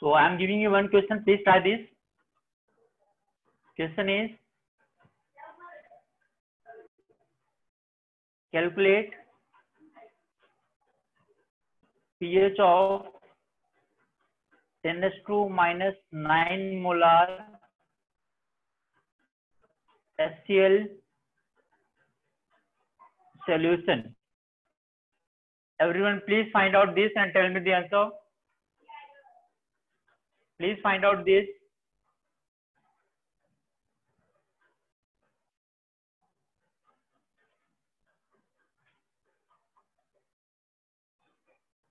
So I am giving you one question. Please try this. Question is calculate pH of 10⁻⁹ molar HCl solution. Everyone, please find out this and tell me the answer. Please find out this.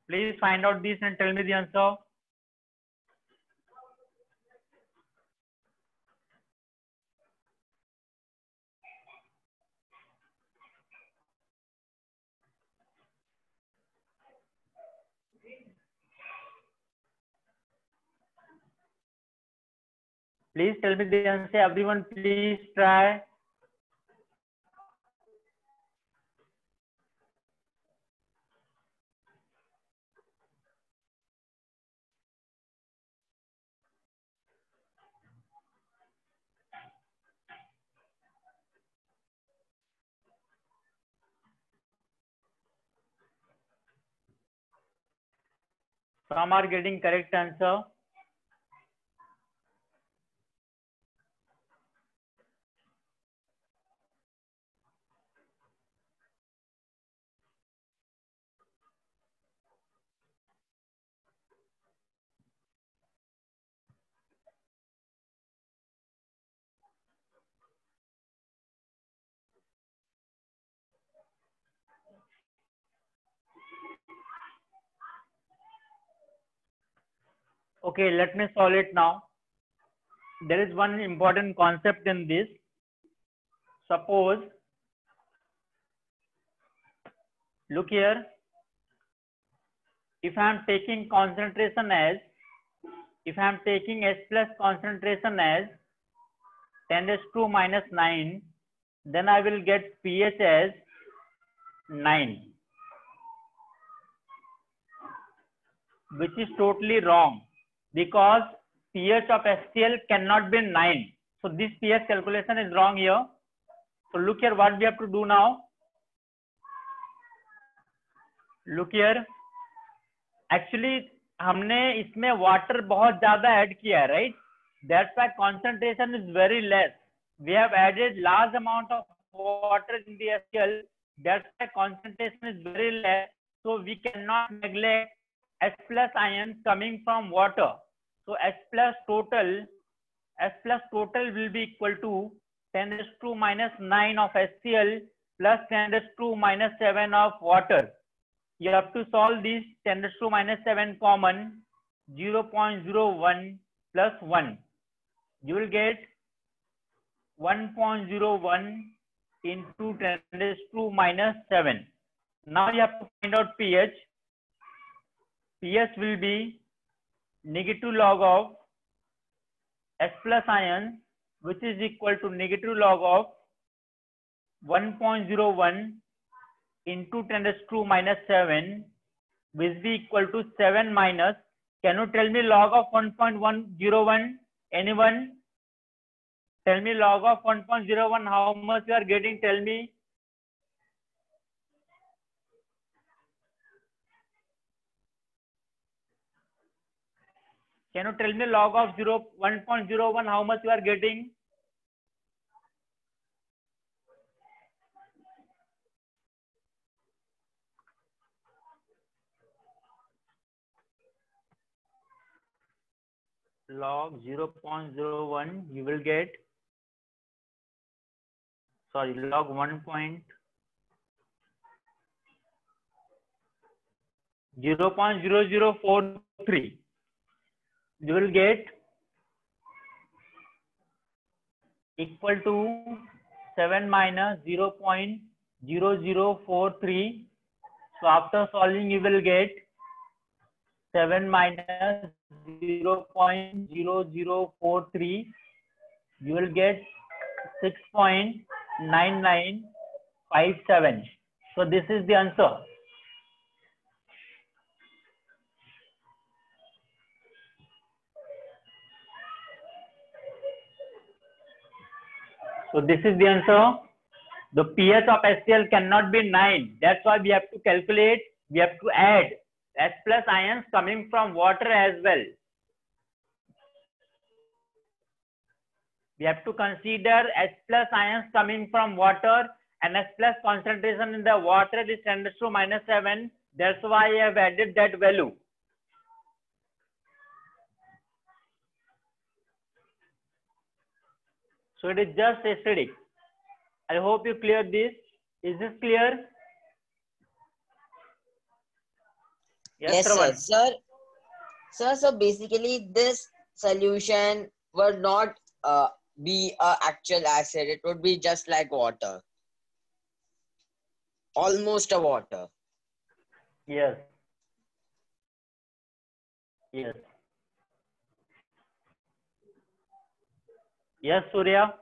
Please find out this and tell me the answer. Please tell me the answer. Everyone, please try. Some are getting correct answer. Okay, let me solve it now. There is one important concept in this. Suppose, look here, if I am taking concentration as, if I am taking H plus concentration as 10⁻⁹, then I will get pH as 9, which is totally wrong because pH of HCl cannot be 9. So this pH calculation is wrong here. So look here, what we have to do now. Look here, actually हमने इसमें water बहुत ज्यादा add किया है, right? That's why concentration is very less. We have added large amount of water in the HCl. That's why concentration is very less. So we cannot neglect H plus ions coming from water. So H plus total will be equal to 10⁻⁹ of HCl plus 10⁻⁷ of water. You have to solve this 10⁻⁷ common, 0.01 plus 1. You will get 1.01 into 10⁻⁷. Now you have to find out pH. pH will be negative log of H plus ion, which is equal to negative log of 1.01 into 10⁻⁷, which will be equal to 7 minus. Can you tell me log of 1.101? Anyone? Tell me log of 1.01, how much you are getting? Tell me. Can you tell me log of 1.01, how much you are getting? Log 0.01, you will get, sorry, log 0.0043. You will get equal to 7 minus 0.0043. So after solving, you will get 7 minus 0.0043. You will get 6.9957. So this is the answer. So this is the answer. The pH of HCl cannot be 9. That's why we have to calculate, we have to add H plus ions coming from water as well. We have to consider H plus ions coming from water, and H plus concentration in the water is 10⁻⁻⁷. That's why I have added that value. So it is just acidic. I hope you clear this. Is this clear? Yes, Shravan. sir. So basically, this solution would not be a actual acid. It would be just like water, almost a water. Yes. Yes. Yes, Surya.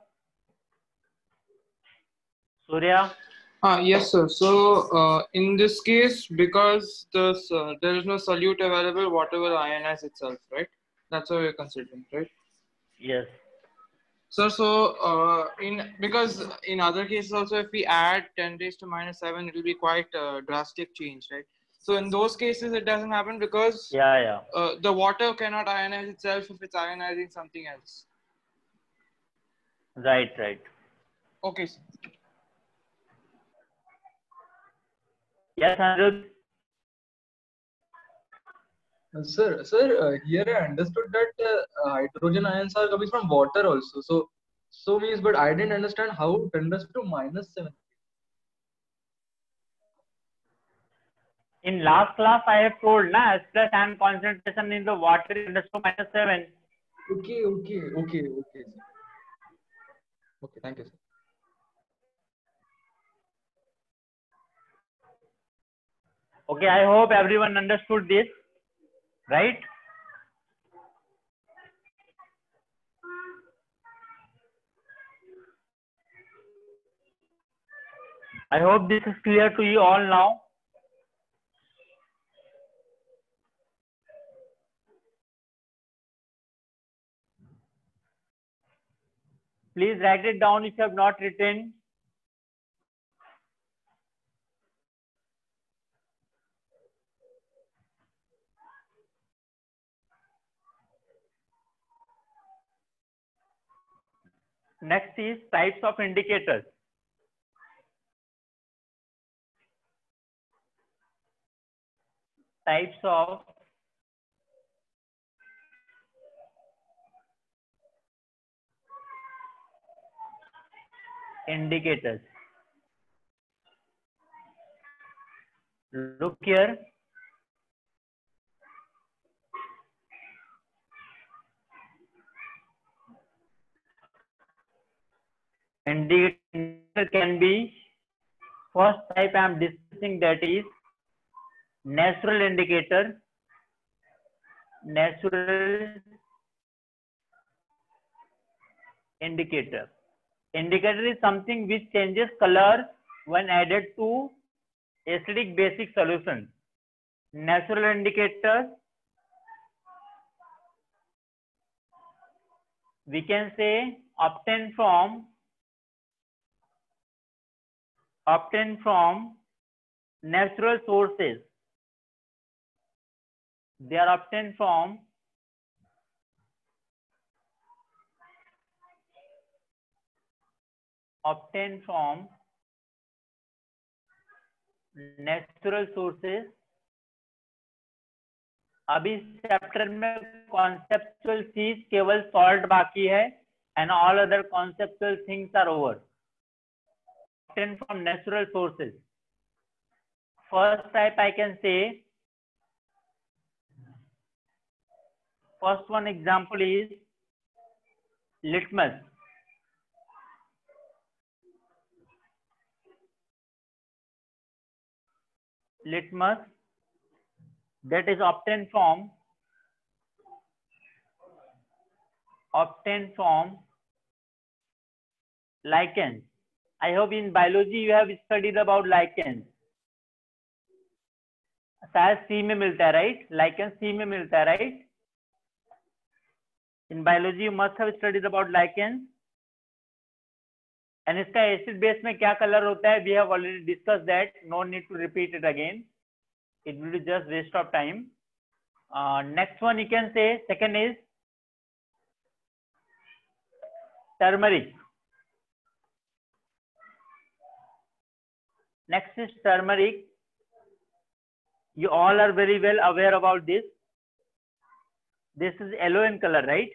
Surya. Yes, sir. So in this case, because there is no solute available, water will ionize itself, right? That's what we're considering, right? Yes. Sir, so because in other cases also, if we add 10⁻⁷, it will be quite a drastic change, right? So in those cases, it doesn't happen because the water cannot ionize itself if it's ionizing something else. Right, right. Okay, sir. Yes, Anirudh. Sir, here I understood that hydrogen ions are coming from water also. So means, but I didn't understand how 10⁻⁷. In last class, I have told na H plus ion concentration in the water is 10⁻⁷. Okay, sir. Okay, thank you, sir. Okay, I hope everyone understood this, right? I hope this is clear to you all now. Please write it down if you have not written. Next is types of indicators. Types of indicators. Look here. Indicator can be, first type I am discussing, that is natural indicator. Natural indicator. Indicator is something which changes color when added to acidic basic solution. Natural indicator, we can say obtained from natural sources. They are obtained from natural sources. अभी chapter में conceptual चीज केवल salt बाकी है, and all other conceptual things are over. Obtained from natural sources. First type I can say, first one example is litmus. Litmus, that is obtained from lichens. I hope in biology you have studied about lichens. शायद सी में मिलता है, right? Lichen सी में मिलता है, right? In biology you must have studied about lichen. And इसका acid base में क्या कलर होता है? We have already discussed that, no need to repeat it again, it will be just waste of time. Next one you can say, second is turmeric. Next is turmeric. You all are very well aware about this. This is yellow in color, right?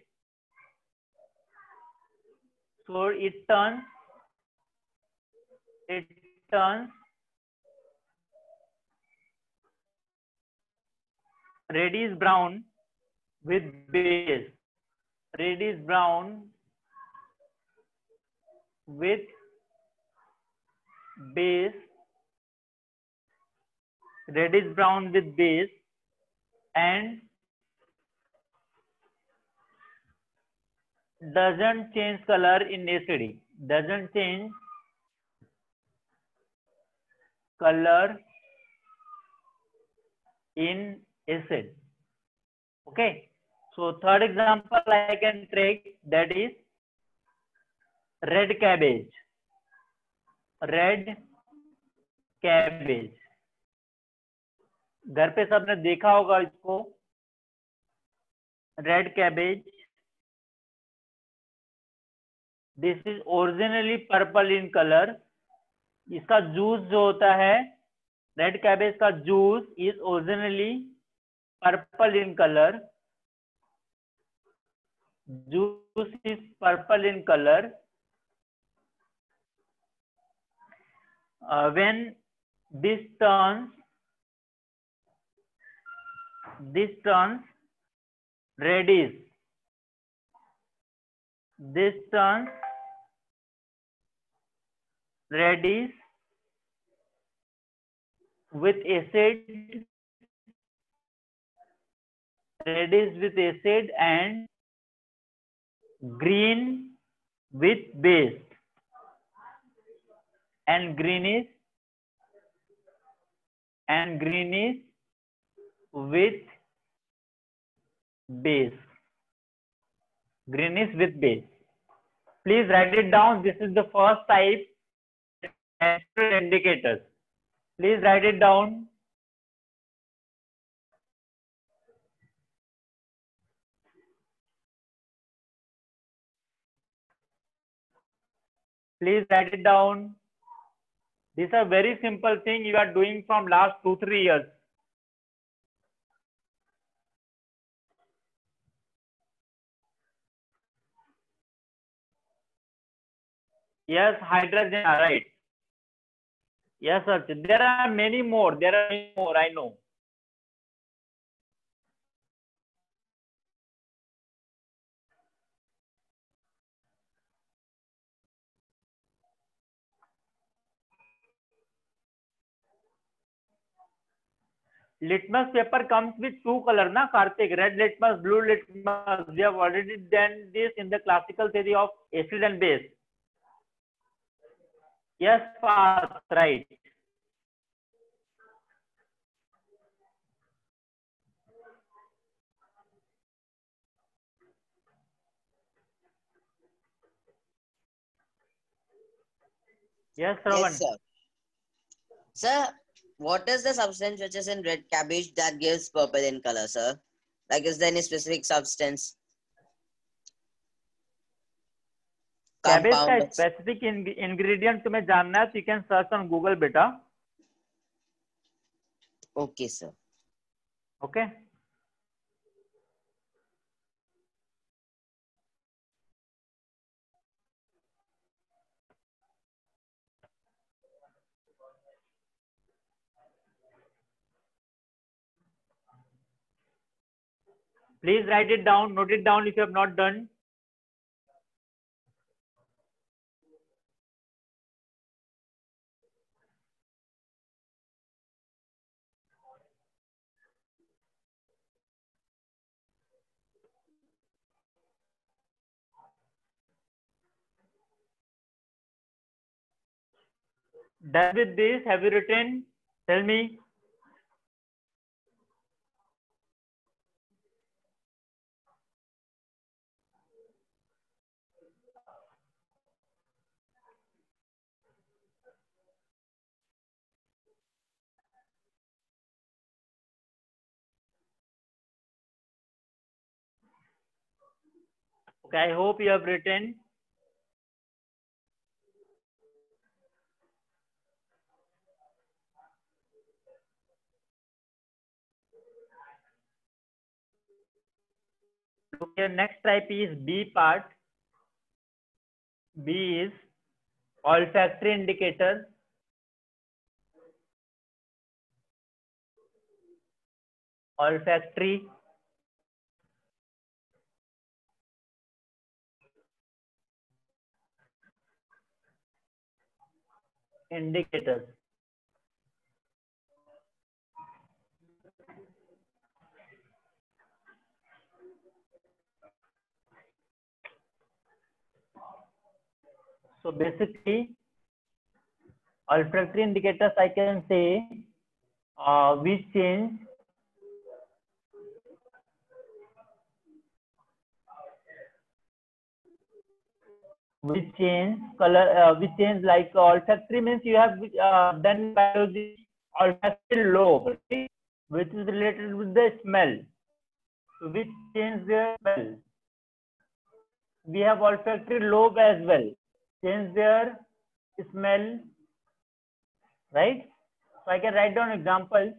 So it turns reddish brown with base. Reddish brown with base. Reddish brown with base and doesn't change color in acidic. Doesn't change color in acid. Okay, so third example I can take, that is red cabbage. Red cabbage, घर पे सबने देखा होगा इसको. Red cabbage, this is originally purple in colour. इसका juice जो होता है, रेड कैबेज का juice is originally purple in colour. Juice is purple in color. When this turns reddish. This turns reddish with acid. Reddish with acid and green with base. And greenish with base. Greenish with base. Please write it down. This is the first type, natural indicators. Please write it down. Please write it down. These are very simple thing you are doing from last 2-3 years. Yes, hydrogen, right. Yes, sir. There are many more. I know. Litmus paper comes with two colors, na Karthik? Red litmus, blue litmus. We have already done this in the classical theory of acid and base. Yes, fast, right. Yes, Shravan. Yes, sir. Sir, what is the substance which is in red cabbage that gives purple in color, sir? Like, is there any specific substance? Cabbage का Compound? specific ingredient तुम्हें जानना है, so you can search on Google, बेटा. Okay, sir. Okay. Please write it down, note it down if you have not done. Done with this? Have you written? Tell me. Okay, I hope you have written. Okay, next type is B part. B is olfactory indicator. Olfactory indicators. So basically, olfactory indicators, I can say, which change color, which change like olfactory means you have done biology olfactory lobe, right? Which is related with the smell, so which change their smell. We have olfactory lobe as well, change their smell, right? So I can write down examples.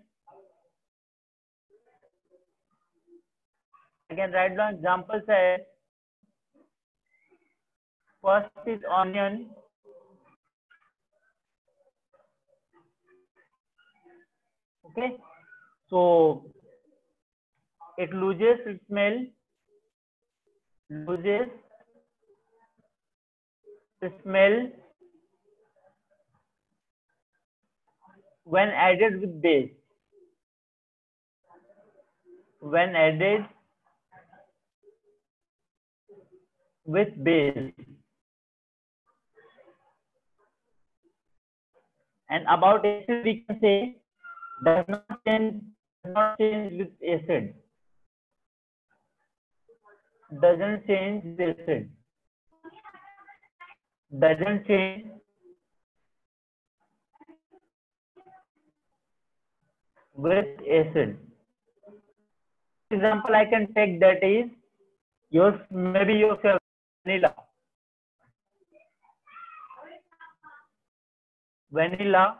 I can write down examples as first is onion. Okay, so it loses its smell, loses the smell when added with base. When added with base. And about acid, we can say does not change with acid. Doesn't change with acid. Doesn't change with acid. Example I can take, that is yours, maybe your vanilla. Vanilla,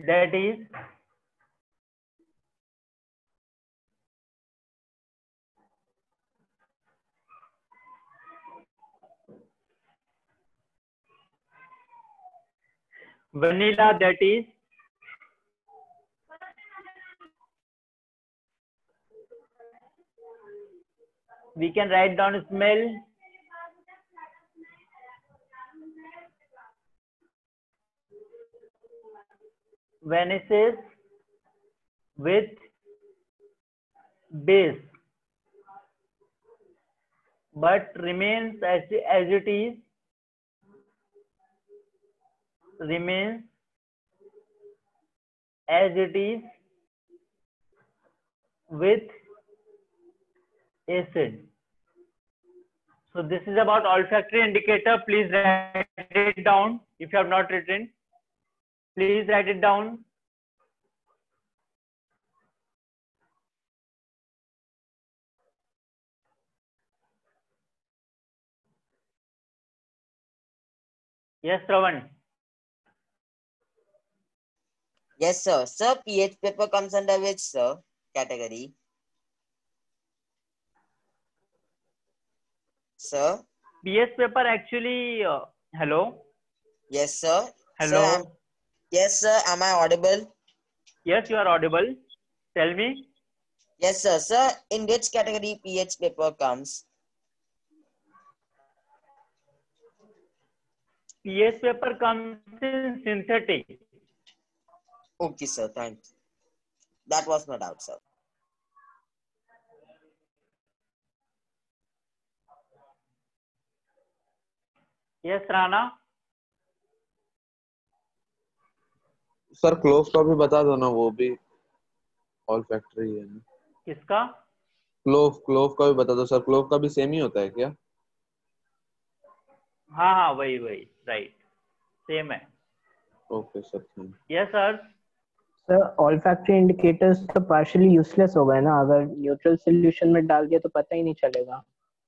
that is we can write down smell, vanishes with base, but remains as it is, remains as it is with acid. So this is about olfactory indicator. Please write it down. If you have not written, please write it down. Yes, Ravan. Yes, sir. Sir, pH paper comes under which, sir, category? Sir? pH paper actually, hello? Yes, sir. Hello? Sir, yes, sir. Am I audible? Yes, you are audible. Tell me. Yes, sir. Sir, in which category pH paper comes? pH paper comes in synthetic. Okay, sir. Thank you. That was my doubt, sir. Yes, Rana. Sir clove का भी बता दो ना, वो भी olfactory है ना। किसका? क्लोव का भी बता दो सर। क्लोव का भी सेम ही होता है क्या? हाँ हाँ, वही राइट, सेम है। Okay sir. Yes sir. Sir olfactory indicators तो पार्शियली यूजलेस हो गए ना, अगर न्यूट्रल सॉल्यूशन में डाल दिया तो पता ही नहीं चलेगा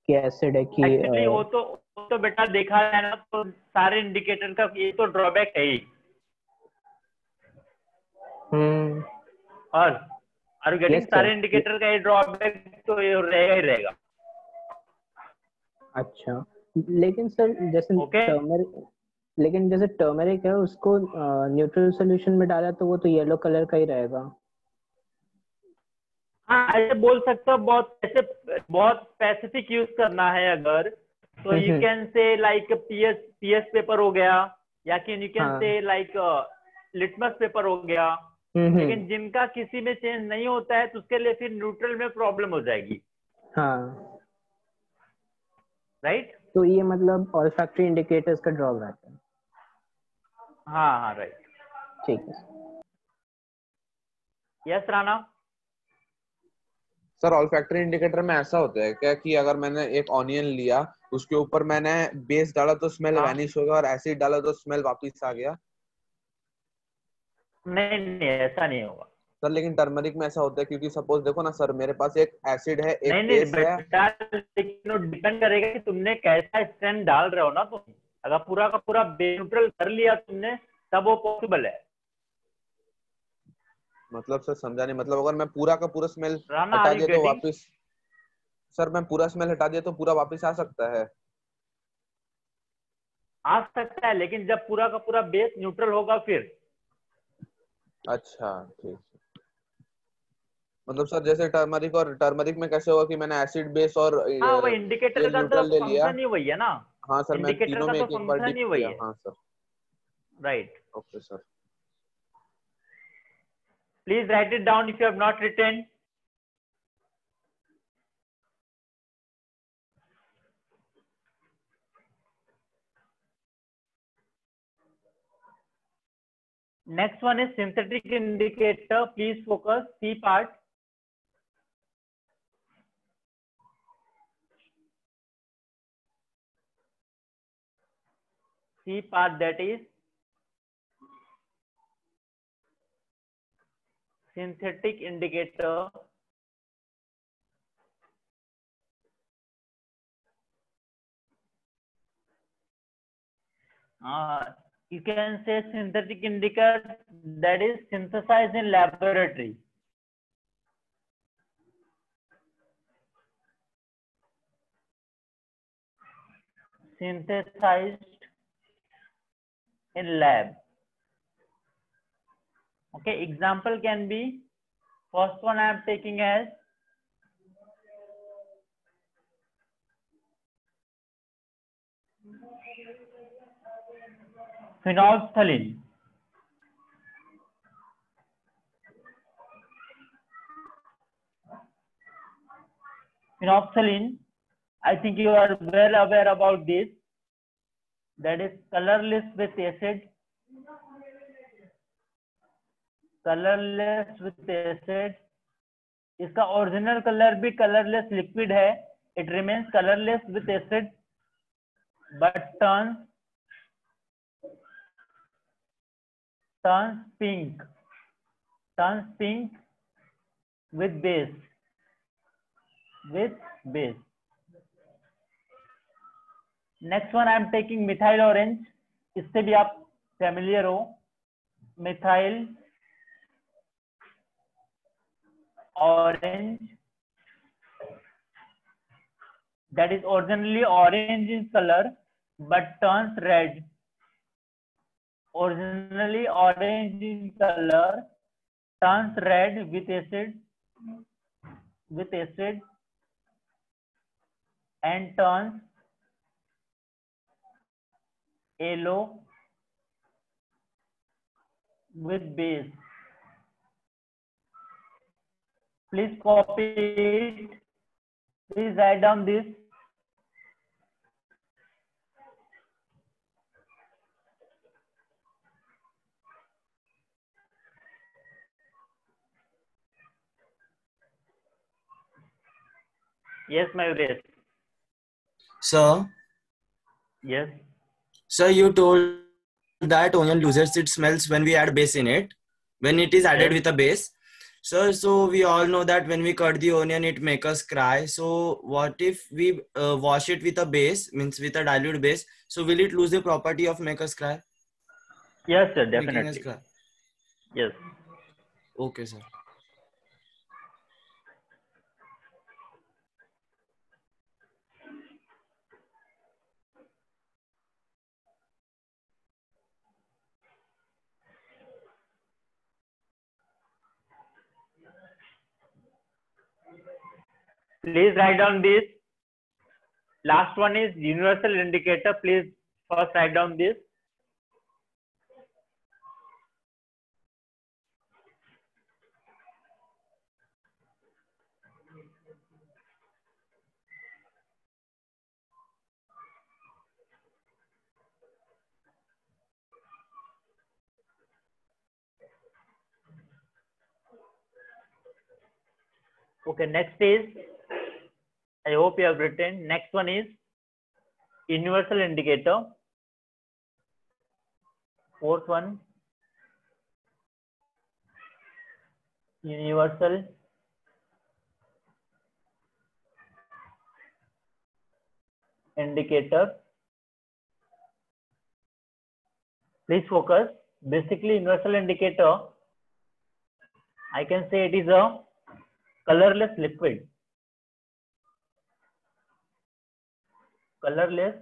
कि एसिड है कि एक्चुअली वो तो बेटा देखा है ना, तो सारे इंडिकेटर का ये तो ड्रॉबैक है ही। और आर गेटिंग सारे इंडिकेटर का ये ड्रॉबैक तो ये रहेगा ही रहेगा। अच्छा, लेकिन सर जैसे लेकिन जैसे टर्मरिक है, उसको न्यूट्रल सॉल्यूशन में डाला तो वो तो येलो कलर का ही रहेगा। हाँ ऐसे बोल सकते हो, बहुत स्पेसिफिक यूज करना है अगर तो you can say like PS paper हो गया, या you can say like litmus paper हो गया। लेकिन जिनका किसी में चेंज नहीं होता है तो उसके लिए फिर न्यूट्रल में प्रॉब्लम हो जाएगी। हाँ राइट, तो ये मतलब ऑल्फैक्टरी इंडिकेटर्स का ड्रॉ रहता है। हाँ राइट, ठीक है। Yes Rana. Sir olfactory indicator में ऐसा होता है क्या कि अगर मैंने एक ऑनियन लिया, उसके ऊपर मैंने बेस डाला तो स्मेल वैनिश हो गया, और एसिड डाला तो स्मेल वापस आ गया? नहीं ऐसा नहीं होगा सर, लेकिन टर्मरिक में ऐसा होता है, क्योंकि सपोज देखो ना सर, मेरे पास एक एसिड है, एक बेस है। लेकिन डिपेंड करेगा कि तुमने कैसा स्ट्रेंथ डाल रहे हो ना। तुम अगर पूरा का पूरा न्यूट्रल कर लिया तुमने तब वो पॉसिबल है। मतलब सर समझा नहीं, मतलब अगर मैं पूरा का पूरा स्मेल राणा हटा दिया तो वापस, सर मैं पूरा स्मेल हटा दिया तो पूरा वापस आ सकता है? आ सकता है, लेकिन जब पूरा का पूरा बेस न्यूट्रल होगा फिर। अच्छा ठीक है। मतलब सर जैसे टर्मरिक में कैसे होगा कि मैंने एसिड बेस और हाँ वो इंडिकेटर का तो न्यूट्रल ले लिया। फंक्शन ही वही है ना। हाँ सर, मैं इंडिकेटर तीनों का में तो एक बार फंक्शन डिप ही वही किया। है। हाँ sir, right. Okay sir. Please write it down if you have not written. Next one is synthetic indicator. Please focus C part. C part, that is synthetic indicator. You can say synthetic indicator that is synthesized in laboratory. Synthesized in lab. Okay, example can be, first one I am taking as phenolphthalein. Phenolphthalein, I think you are well aware about this. That is colorless with acid. Colorless with acid. इसका original colour भी colourless liquid है. It remains colorless with acid, but turns pink. Turns pink with base. Next one I am taking methyl orange. इससे भी आप familiar हो. Methyl orange, that is originally orange in color but turns red. Originally orange in color, turns red with acid and turns yellow with base. Please copy it. Please write down this. Yes, Mayuresh. Sir. Yes. Sir, you told that onion loses its smells when we add base in it. when it is added with a base. So we all know that when we cut the onion, it makes us cry. So what if we wash it with a base, means with a dilute base? So will it lose the property of make us cry? Yes, sir, definitely. Yes. Okay, sir. Please write down this. Last one is universal indicator. Please first write down this. Okay, next is, I hope you have written. Next one is universal indicator. Fourth one, universal indicator. Please focus. Basically, universal indicator, I can say it is a colorless liquid. Colorless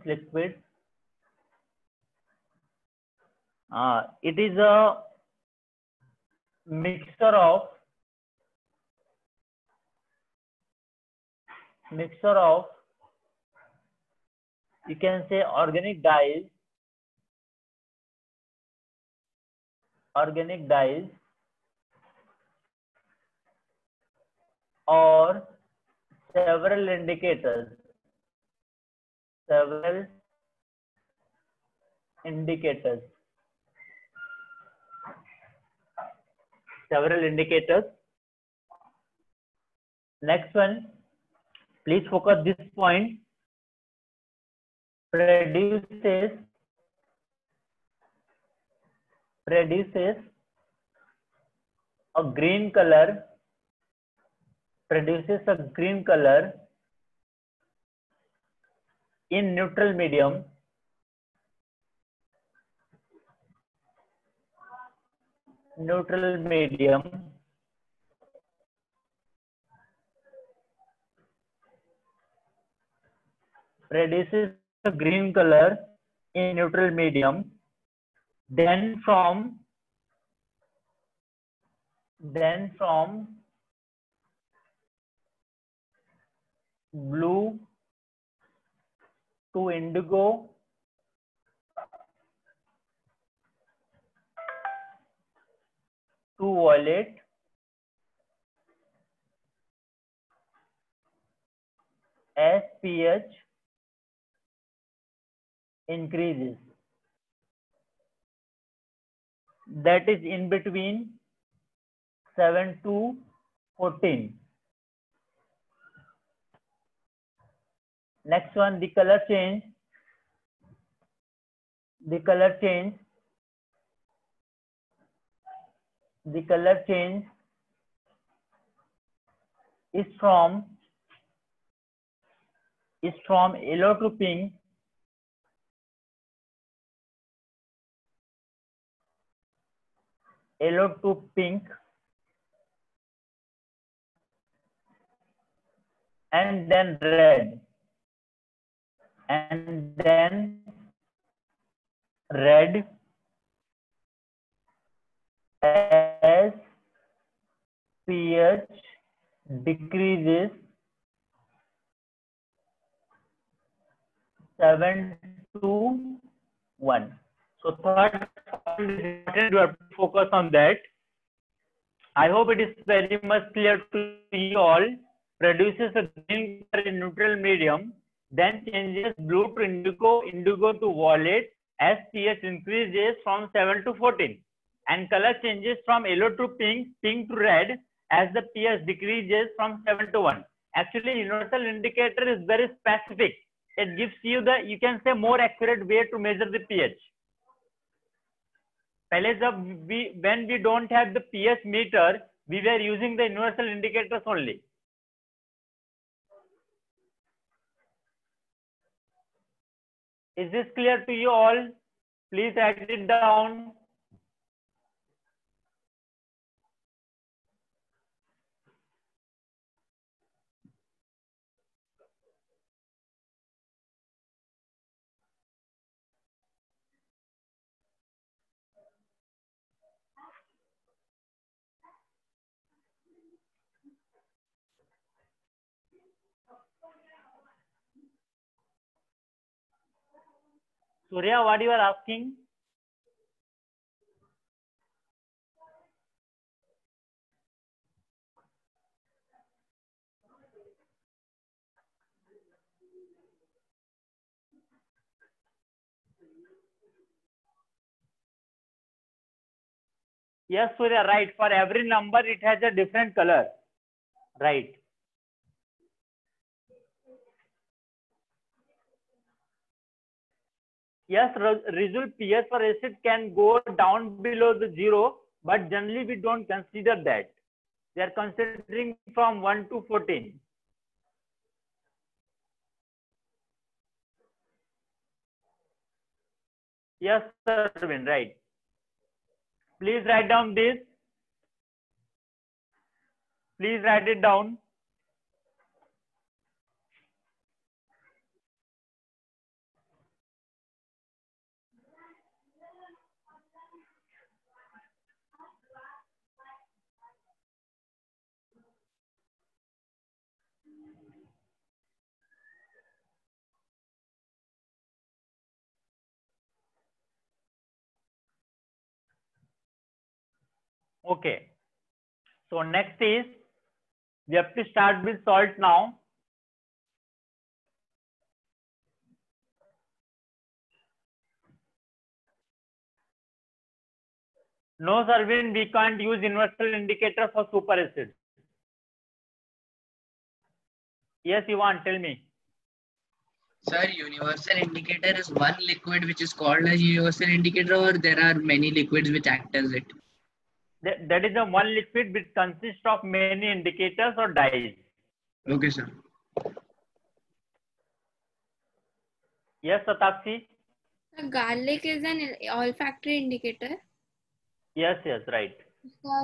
liquid. It is a mixture of you can say organic dyes or several indicators. Next one, please focus this point. Produces a green color. In neutral medium. Produces a green color in neutral medium. Then from blue to indigo to violet as pH increases. That is in between 7 to 14. Next one, the color change. The color change is from yellow to pink. And then red. As pH decreases 7 to 1. So third point is important. You have to focus on that. I hope it is very much clear to you all. Produces a green color in neutral medium, then changes blue to indigo, indigo to violet as pH increases from 7 to 14. And color changes from yellow to pink, pink to red as the pH decreases from 7 to 1. Actually, universal indicator is very specific. It gives you the, you can say, more accurate way to measure the pH. पहले जब when we don't have the pH meter, we were using the universal indicators only. Is this clear to you all? Please write it down. Surya, what you are asking? Yes, Surya, right. For every number, it has a different color. Right. Yes, residual pH for acid can go down below the 0, but generally we don't consider that. They are considering from 1 to 14. Yes, sir, Arvind, right. Please write down this. Please write it down. Okay. So next is, we have to start with salt now. No, Sarvin, we can't use universal indicator for superacid. Yes, Ivan, tell me. Sir, universal indicator is one liquid which is called as universal indicator, or there are many liquids which act as it? That is the one liquid which consists of many indicators or dyes. Okay, sir. Yes, Satakshi? Garlic is an olfactory indicator. Yes, yes, right.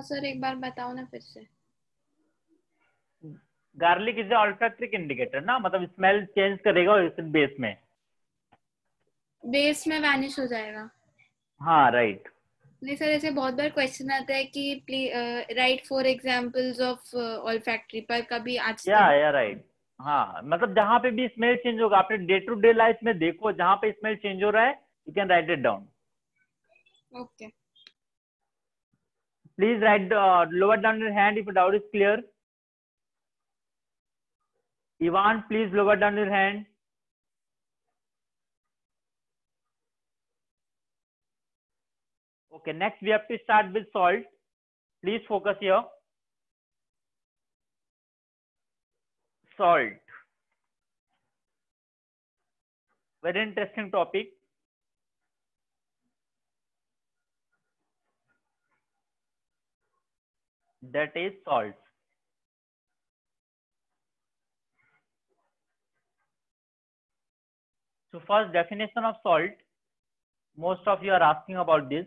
Sir एक बार बताओ ना फिर से. Garlic is olfactory indicator ना, मतलब smell change करेगा इस base में. बेस में वैनिश हो जाएगा. हाँ, राइट. नहीं सर, ऐसे बहुत बार क्वेश्चन आता है कि please right 4 examples of olfactory, पर कभी आज या राइट. हाँ, मतलब जहाँ पे भी स्मेल चेंज होगा, आपने डे टू डे लाइफ में देखो, जहाँ पे स्मेल चेंज हो रहा है, you can write it down. Okay. Please right, lower down your hand if doubt is clear. Ivan, please lower down your hand. Okay, next we have to start with salt. Please focus here. Salt. Very interesting topic. That is salt. So first definition of salt. Most of you are asking about this.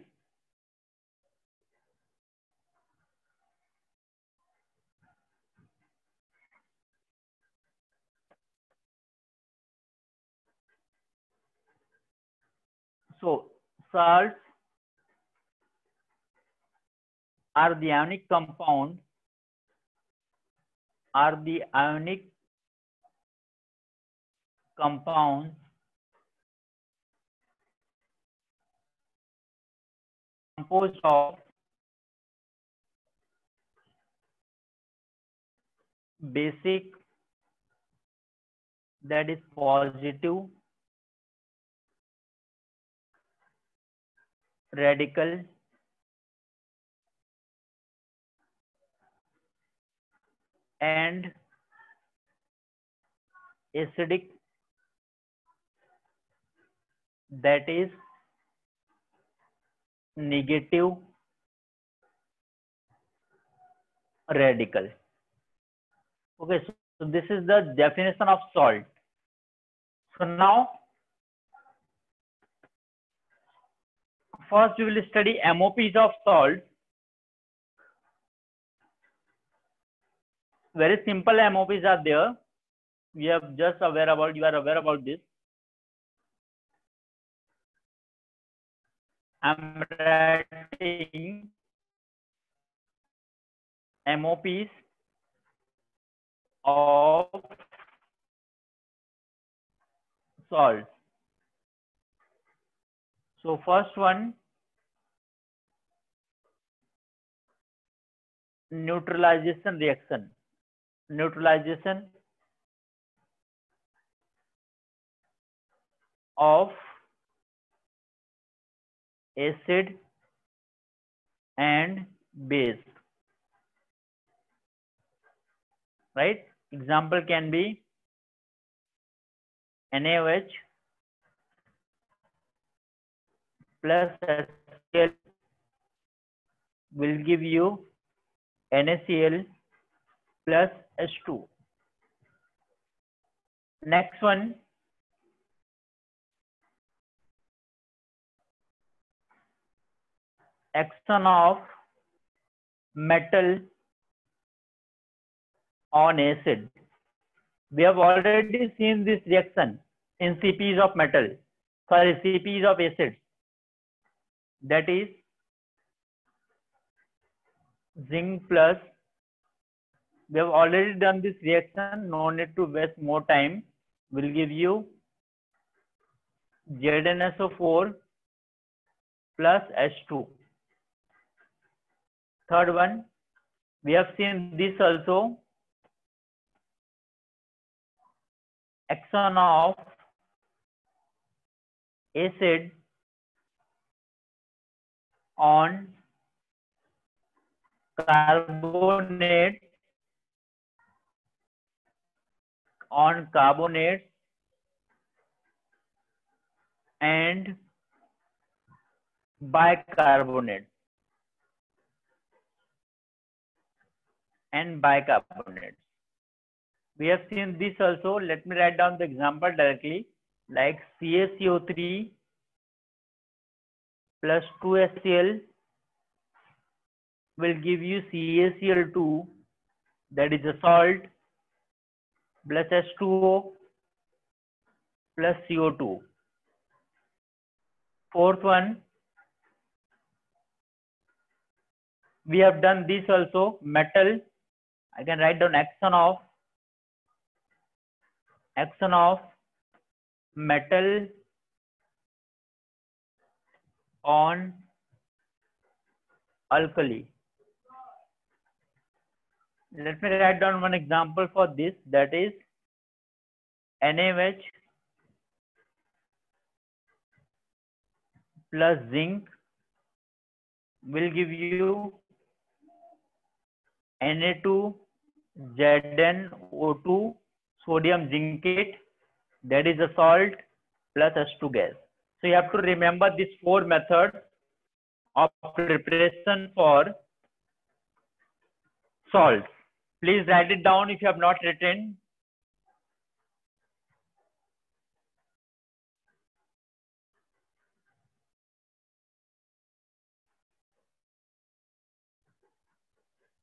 So salts are the ionic compound, compounds composed of basic, that is positive, radical, and acidic, that is negative radical. Okay, so this is the definition of salt. So now first we will study MOPs of salt. Very simple MOPs are there. We are just aware about, you are aware about this. I'm writing MOPs of salt. So first one, neutralization reaction. Neutralization of acid and base. Right? Example can be NaOH plus HCl will give you NaCl plus H2. Next one, action of metal on acid. We have already seen this reaction in CPs of metal, sorry, CPs of acid. That is zinc plus, we have already done this reaction, no need to waste more time. Will give you ZnSO4 plus H2. Third one, we have seen this also, action of acid on carbonate and bicarbonate We have seen this also. Let me write down the example directly, like CaCO3 plus 2HCl will give you CaCl2, that is a salt, plus H2O plus CO2. Fourth one, we have done this also, metal. I can write down action of metal on alkali. Let me write down one example for this, that is NaOH plus zinc will give you Na2ZnO2 sodium zincate, that is a salt plus H2 gas. So you have to remember these four methods of preparation for salts. Please write it down if you have not written.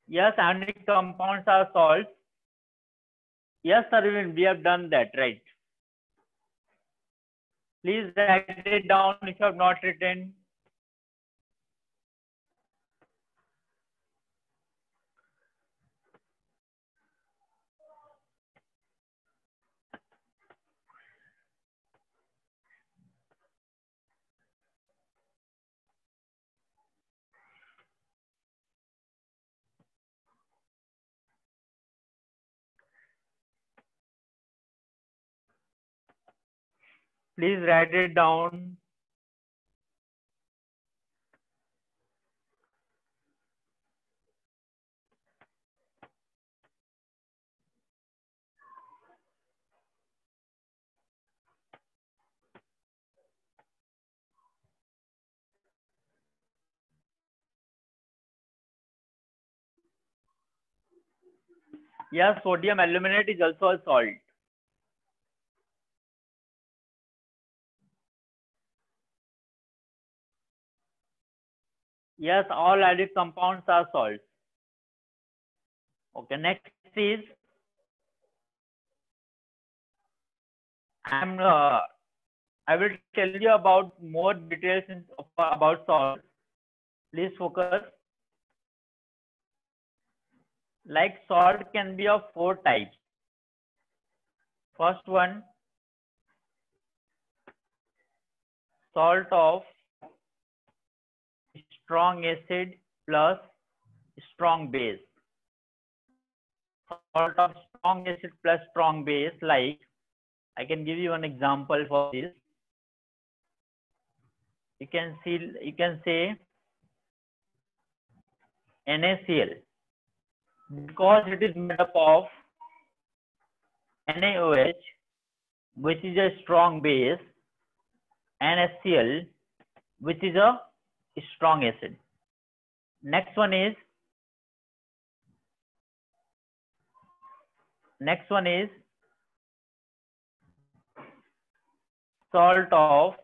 Yes, ionic compounds are salts. Yes, Arvind, we have done that, right? Please write it down if you have not written. Please write it down. Yes, sodium aluminate is also a salt. Yes, all acidic compounds are salts. Okay, next is I will tell you about more details about salt. Please focus. Like salt can be of 4 types. First one, salt of strong acid plus strong base. Salt of strong acid plus strong base, like I can give you an example for this. You can say NaCl, because it is made up of NaOH, which is a strong base, and HCl, which is a strong acid. Next one is salt of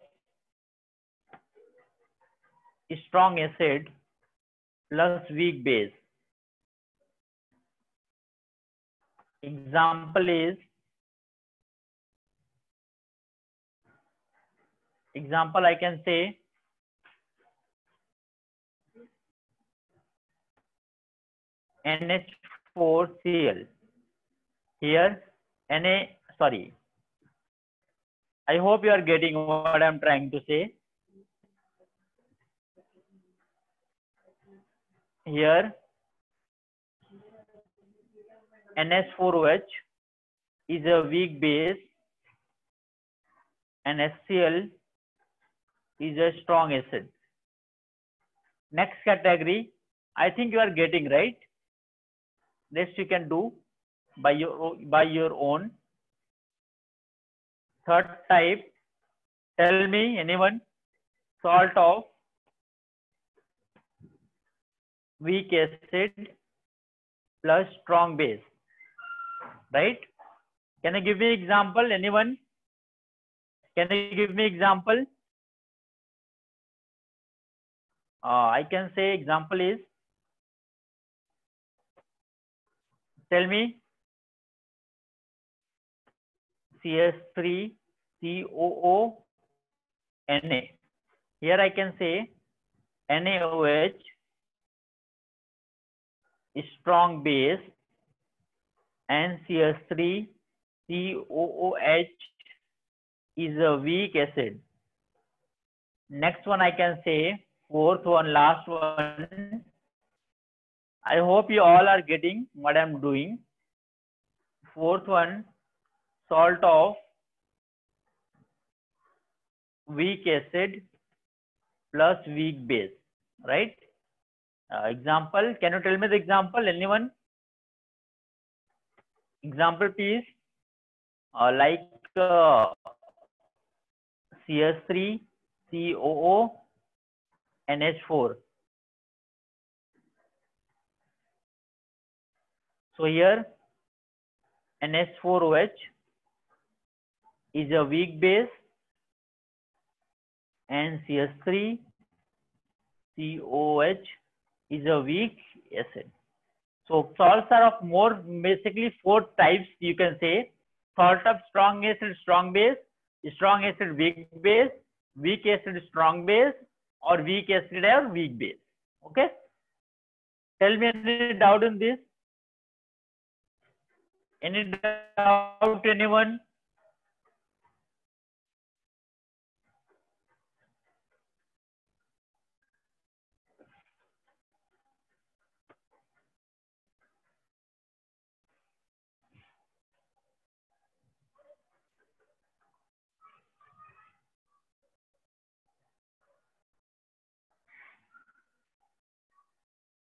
strong acid plus weak base. Example I can say NH4Cl. Here I hope you are getting what I'm trying to say. Here NH4OH is a weak base and HCl is a strong acid. Next category, I think you are getting, right? Rest you can do by your own. Third type, tell me anyone, salt of weak acid plus strong base, right? Can you give me example, anyone? Can you give me example? I can say example is, tell me, CS3COO Na. Here I can say NaOH is strong base and CS3COOH is a weak acid. Next one I can say, fourth one, last one. I hope you all are getting what I'm doing. Fourth one, salt of weak acid plus weak base, right? Example, can you tell me the example, anyone? Example please, like CS3COO NH4. So here NH4OH is a weak base and CS3COOH is a weak acid. So salts are of more basically 4 types, you can say. Salt of strong acid strong base, strong acid weak base, weak acid strong base, or weak acid or weak base. Okay. Tell me any doubt in this? Any doubt, anyone?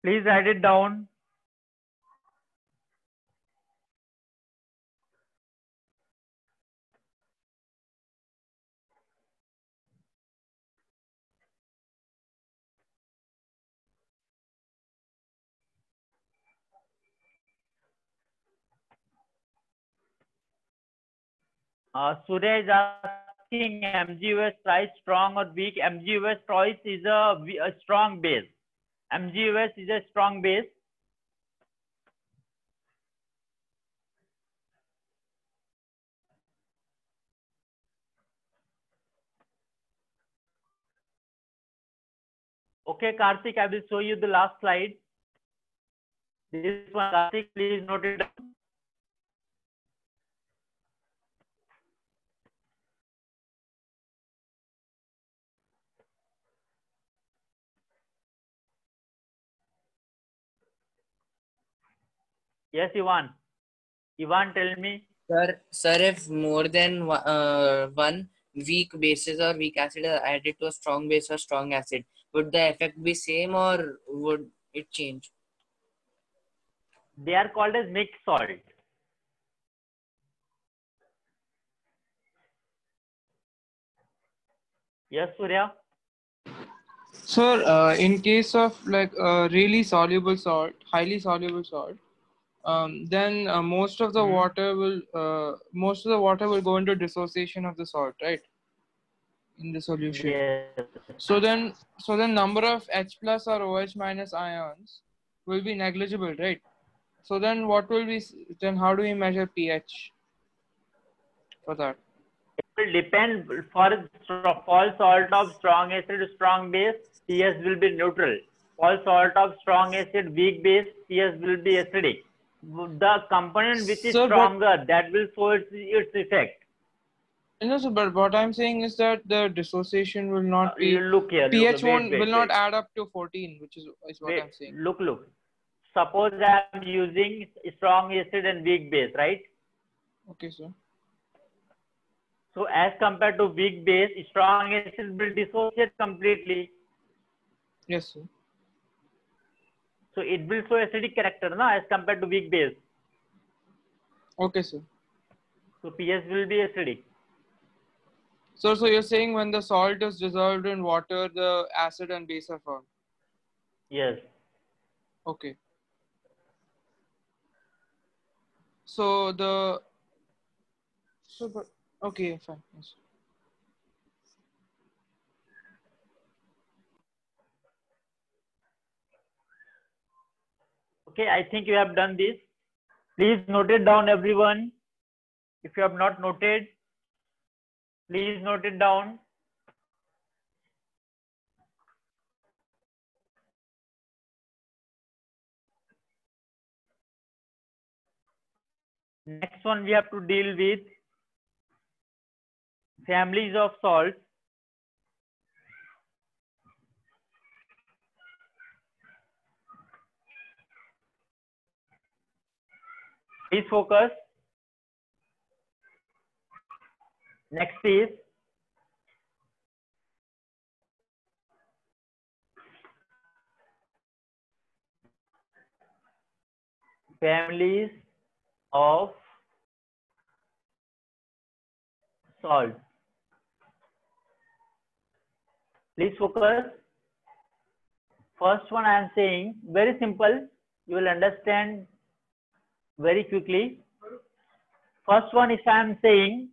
Please write it down. Surya is asking MgOs twice strong or weak. MgOs twice is a strong base. MgOs is a strong base. Okay, Karthik, I will show you the last slide. This one, Karthik, please note it down. Yes, Ivan. Ivan, tell me. Sir, if more than one weak bases or weak acid are added to a strong base or strong acid, would the effect be same or would it change? They are called as mixed salt. Yes, Surya. So, in case of like really soluble salt, highly soluble salt, then most of the water will go into dissociation of the salt, right? In the solution. Yes. So then number of H plus or OH minus ions will be negligible, right? So then how do we measure pH for that? It will depend. For salt of strong acid, strong base, pH will be neutral. For salt of strong acid, weak base, pH will be acidic. The component which is stronger, that will show its effect. No, so but what I'm saying is that the dissociation will not be. Look here. pH will not add up to 14, which is what I'm saying. Look. Suppose I'm using strong acid and weak base, right? Okay, sir. So as compared to weak base, strong acid will dissociate completely. Yes, sir. So it will show acidic character, no, as compared to weak base. Okay, sir. So pH will be acidic. So you're saying when the salt is dissolved in water, the acid and base are formed? Yes. Okay. Okay, fine. Yes. Okay, I think you have done this. Please note it down, everyone. If you have not noted, please note it down. Next one, we have to deal with families of salts. Please focus. Next is families of salt. Please focus. First one I am saying, very simple. You will understand very quickly. First one, if I am saying,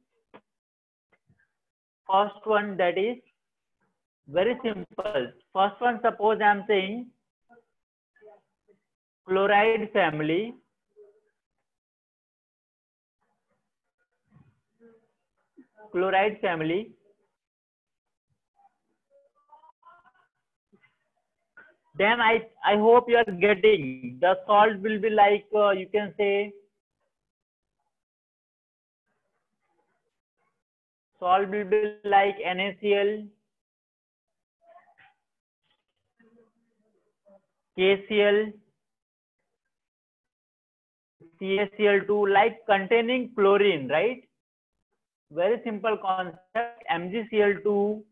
first one, that is very simple. First one, suppose I am saying chloride family. Chloride family. Then I hope you are getting, the salt will be like, you can say, salt will be like NaCl, KCl, CaCl2, like containing chlorine, right? Very simple concept. MgCl2,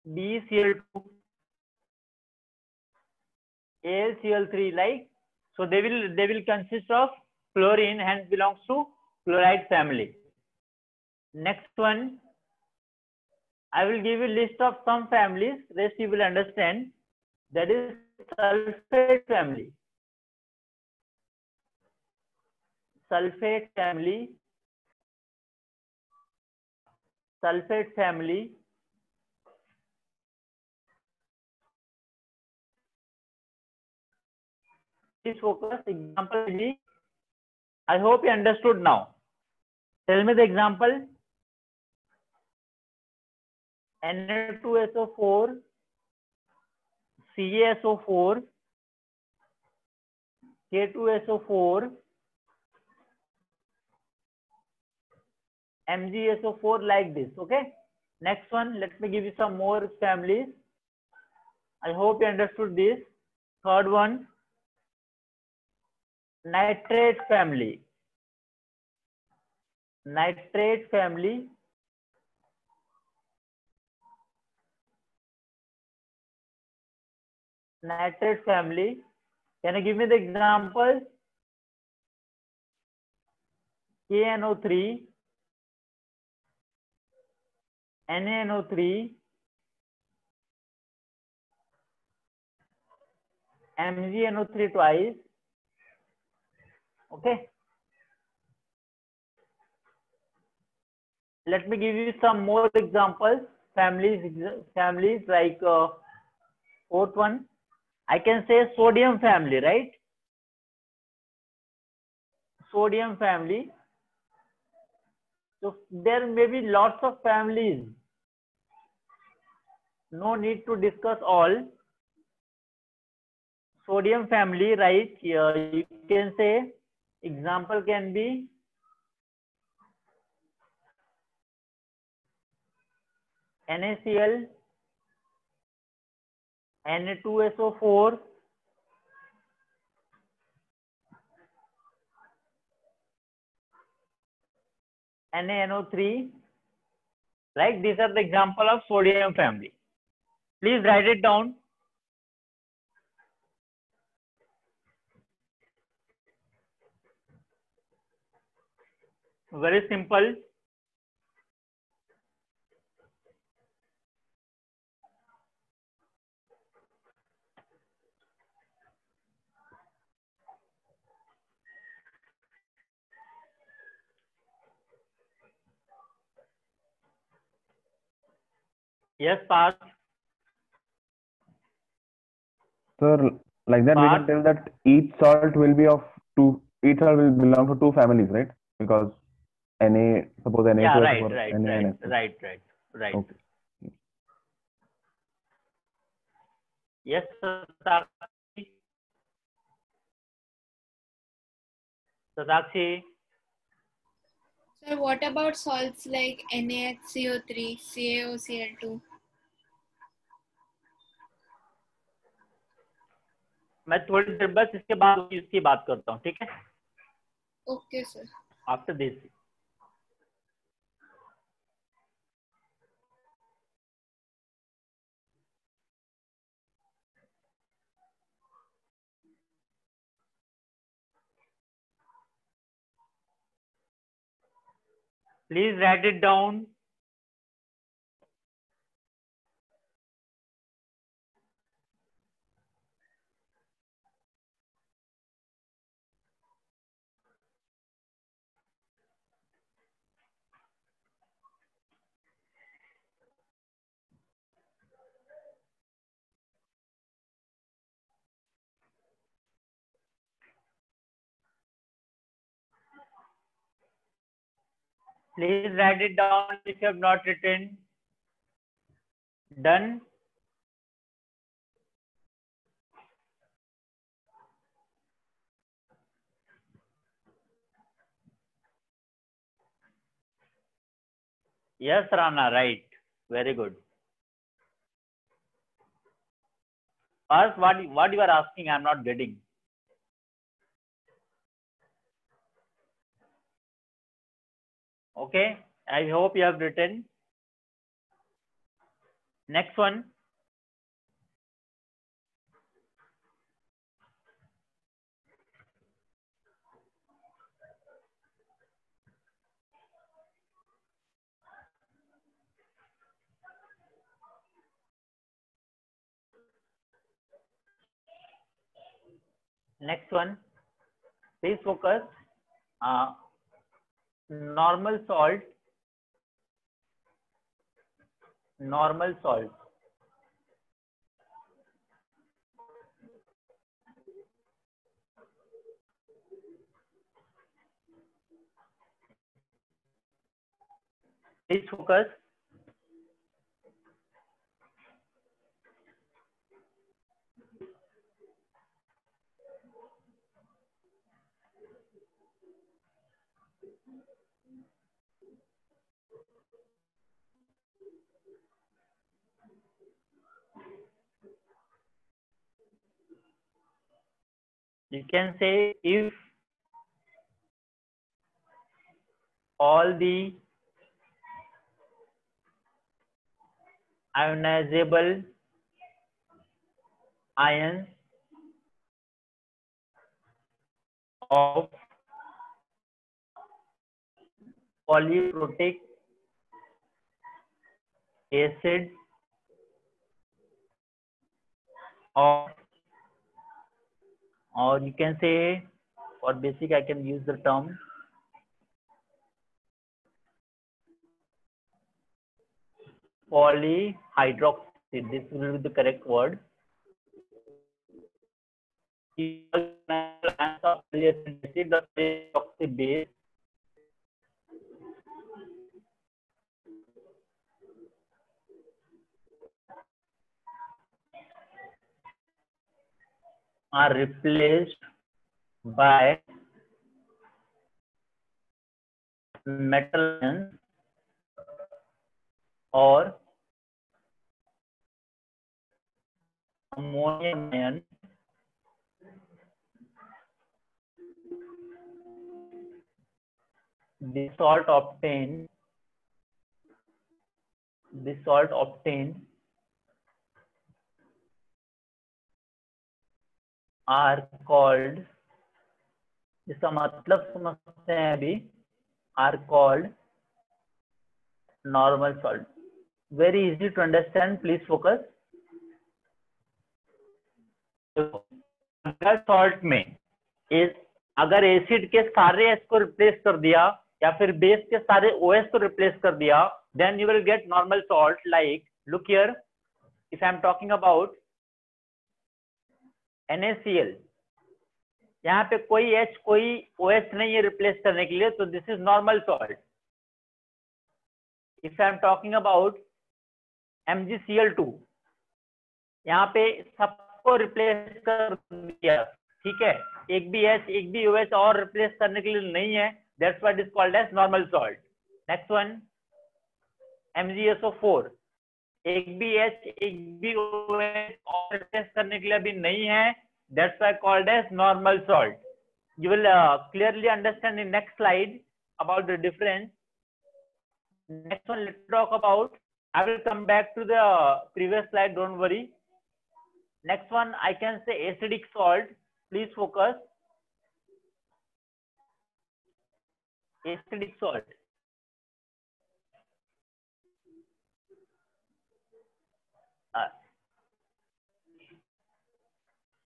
BeCl2, AlCl3, like, so they will consist of chlorine, hence belongs to chloride family. Next one, I will give you list of some families, rest you will understand. That is sulfate family. Sulfate family. sulfate family. Please focus. Example B. I hope you understood now. Tell me the example. Na2SO4, CaSO4, K2SO4, MgSO4, like this. Okay. Next one, let me give you some more families. I hope you understood this. Third one, nitrate family. Nitrate family. Nitrate family. Can you give me the examples? KNO3, NaNO3, MgNO3 twice. Okay. Let me give you some more examples. Families like fourth one. I can say sodium family, right? Sodium family. So there may be lots of families. No need to discuss all. Sodium family, right? You can say example can be NaCl, Na2SO4, NaNO3. Right? These are the example of sodium family. Please write it down. Very simple. Yes, Parth. Sir, like that we can tell that each salt will be of two. Each salt will belong to two families, right? Because suppose Na2, yeah, right. Okay. Yes, Satakshi. Sir, what about salts like NaHCO3, CaOCl2? मैं थोड़ी देर बस इसके बाद इसकी बात करता हूँ, ठीक है? Okay, sir. After this. Please write it down. Please write it down if you have not written. Done. Yes, Rana, right. Very good. First, what you are asking, I am not getting. Okay, I hope you have written. Next one. Next one. Please focus. Normal salt. normal salt. Please focus. You can say if all the ionizable ions of polyprotic acid or you can say, for basic I can use the term polyhydroxide. This will be the correct word. The hydroxy base are replaced by metal ions or ammonium ion the salt obtained are called, इसका मतलब समझते हैं अभी, are called normal salt. Very easy to understand, please focus. अगर salt में अगर acid के सारे एस को रिप्लेस कर दिया या फिर बेस के सारे ओएस को रिप्लेस कर दिया, then you will get normal salt. Like look here, if I am talking about NaCl, यहाँ पे कोई H कोई OH नहीं है रिप्लेस करने के लिए, तो this is normal salt. If I am talking about MgCl2, यहाँ पे सबको रिप्लेस कर दिया, ठीक है, एक भी H एक भी OH और रिप्लेस करने के लिए नहीं है, that's why it is called as normal salt. Next one MgSO4, एक भी H एक भी OH और रिप्लेस करने के लिए अभी नहीं है, that's why called as normal salt. You will clearly understand in next slide about the difference. Next one, let's talk about, I will come back to the previous slide, don't worry. Next one, I can say acidic salt. Please focus. Acidic salt.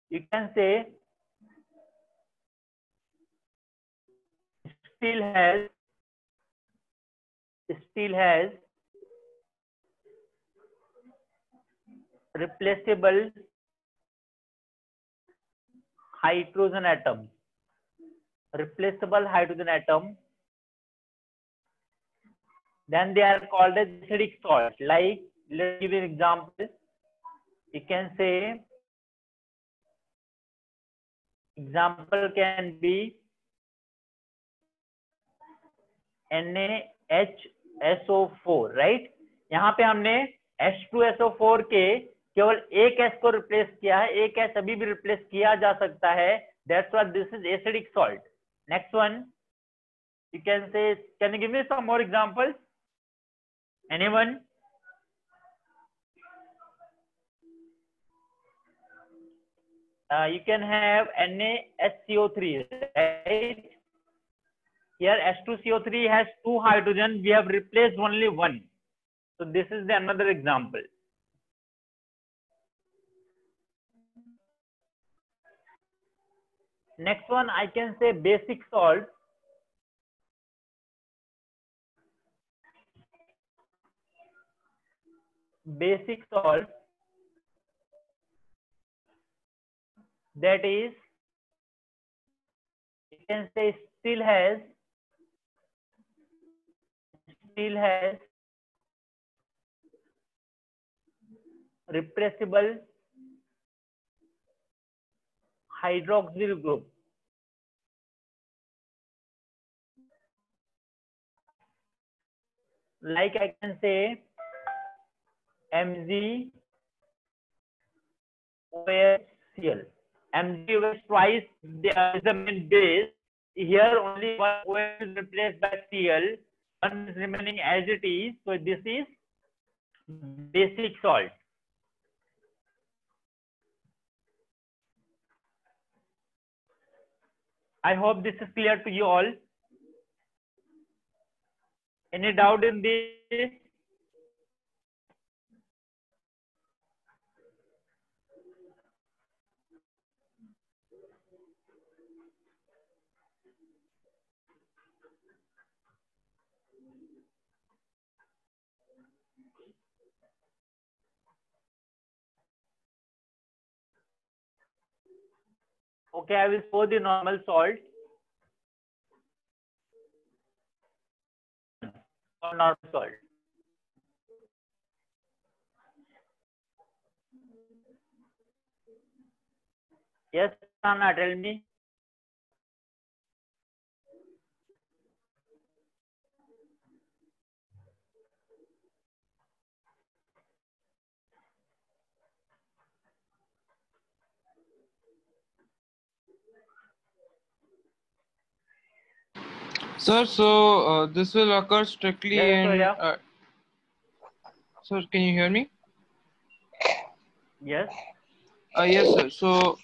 You can say steel has replaceable hydrogen atom. Then they are called as acidic salt. Like, let's give an example. You can say, example can be NaHSO4, right? यहाँ पे हमने H2SO4 के केवल एक S को replace किया है, एक S अभी भी रिप्लेस किया जा सकता है, that's why this is acidic salt. Next one, you can say, can you give me some more examples? Anyone? You can have NaHCO3, right? Here H2CO3 has 2 hydrogen, we have replaced only 1. So this is another example. Next one, I can say basic salt. basic salt, that is, you can say still has repressible hydroxyl group. Like I can say MgOHCl. MgOH twice is the main base. Here only one OH is replaced by Cl. One is remaining as it is. So this is basic salt. I hope this is clear to you all. Any doubt in this? Okay, I will pour the normal salt. Or normal salt. Yes, Anna, tell me. Sir, so this will occur strictly Yes, in. yeah. Sir, can you hear me? Yes. Yes, sir. So.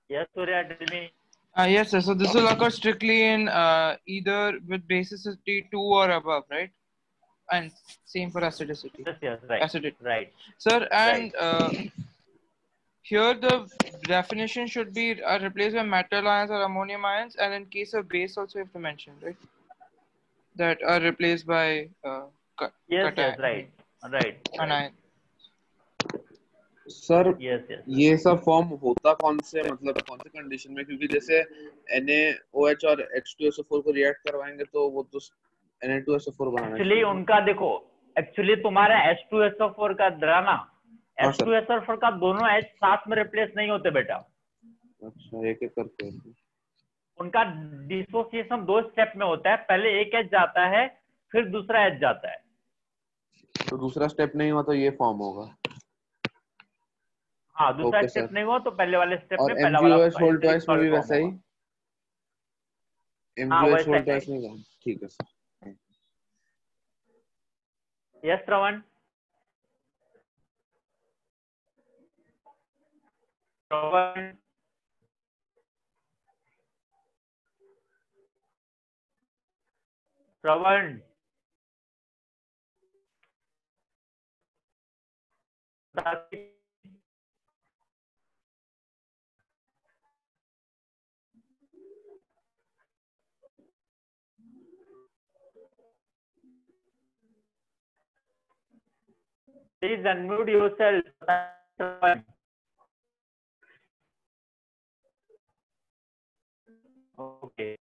Yes, Surya, tell me. Yes, sir. So this will occur strictly in either with basicity 2 or above, right? And same for acidicity. Yes, right. Acidity. Right. Sir, and Right. here the definition should be replaced by metal ions or ammonium ions, and in case of base also you have to mention, right? That are replaced by yes, right. Right. anion. Sir Yes, yes. ये सब form होता कौन से मतलब कौन से condition में, क्योंकि जैसे NaOH और H2SO4 को रिएक्ट करवाएंगे तो वो तो Na2SO4 बनाना एक्चुअली चाहिए। उनका देखो, एक्चुअली तुम्हारा H2SO4 का ड्रामा, हाँ, सर। H2SO4 का दोनों H साथ में रिप्लेस नहीं होते बेटा। अच्छा, एक एक करके उनका डिसोसिएशन 2 स्टेप में होता है। पहले एक H जाता है, फिर दूसरा H जाता है। तो दूसरा स्टेप नहीं हुआ तो ये फॉर्म होगा। हाँ, दूसरा ओके, स्टेप सर। नहीं हुआ तो पहले वाले स्टेप और में पहला वाला MgOH होल ट्वाइस में भी फॉर्म वैसा ही, होगा। हाँ, MgOH वैसा होल ही। ट्वाइस में भी। ठीक है sir. Yes Shravan. Shravan. Shravan. Please unmute yourself. Okay.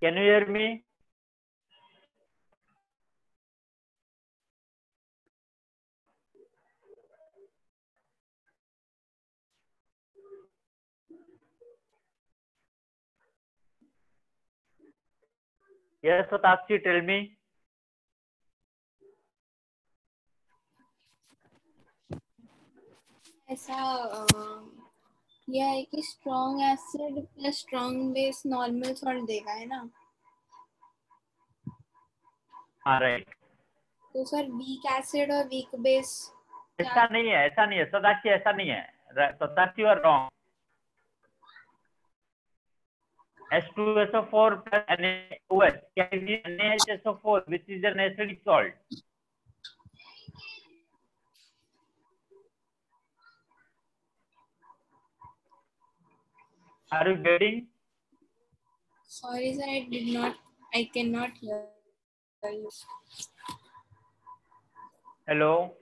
Can you hear me? Yes, Satakshi, tell me. ऐसा किया है कि strong acid plus strong base normal salt देगा, है ना? हाँ राइट। तो सर वीक एसिड और वीक बेस ऐसा नहीं है, ऐसा नहीं है सदाक्षी, ऐसा नहीं है Sadakshi, you are wrong. H2SO4 plus NaOH can be NaHSO4, which is an acidic salt. Are you getting? Sorry sir, I cannot hear you. Hello?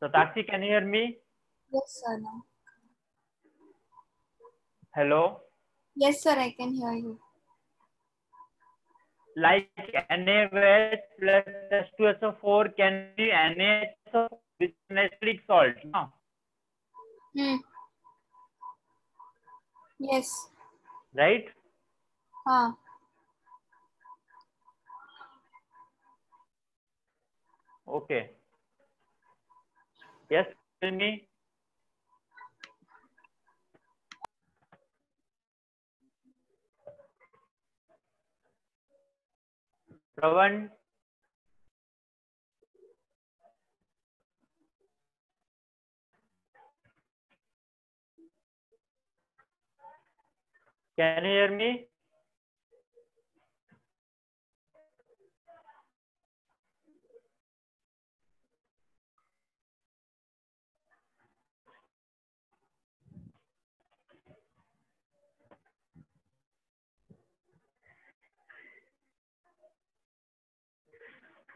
Satakshi, can you hear me? Yes sir, now. Hello? Yes sir, I can hear you. Like NaOH plus H2SO4 can be NaHSO with an acidic salt, no? Yes. Right? हाँ. Okay. Yes, tell me. Ravan. Can you hear me?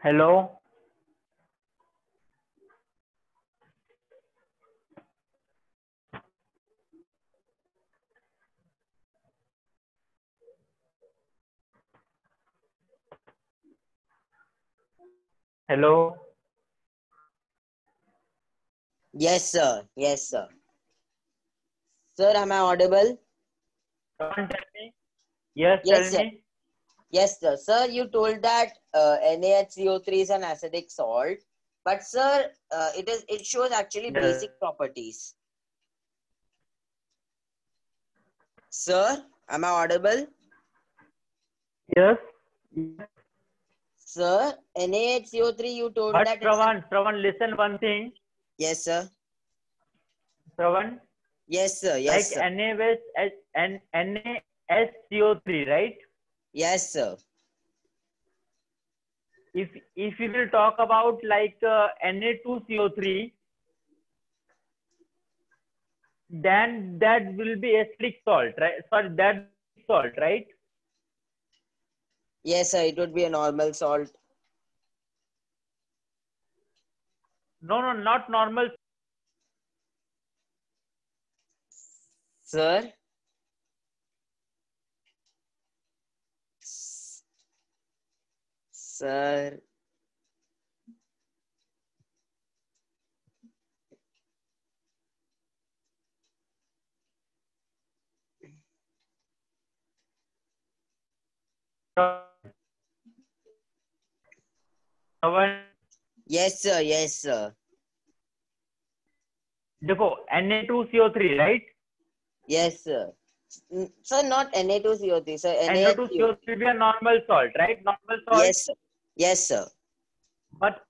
Hello? Hello? Yes, sir. Yes, sir. Sir, am I audible? Ravan, tell me. Yes, Yes, tell sir. me. Yes, sir. Sir, you told that NaHCO3 is an acidic salt, but sir, it shows actually Yes. basic properties. Sir, am I audible? Yes. Sir, NaHCO3, you told But that Shravan, listen one thing. Yes, sir. Shravan, Yes, sir. Yes, like sir. NaSCO3, right? Yes, sir. If you will talk about like Na2CO3, then that will be acidic salt, right? Sorry, that salt, right? Yes, sir. It would be a normal salt. No, not normal. Sir? Sir? Yes, sir. Yes, sir. देखो Na2CO3, right? Yes, sir. Sir, not Na2CO3, sir. Na2CO3 will be a normal salt, right? Normal salt. Yes, sir. Yes, sir. But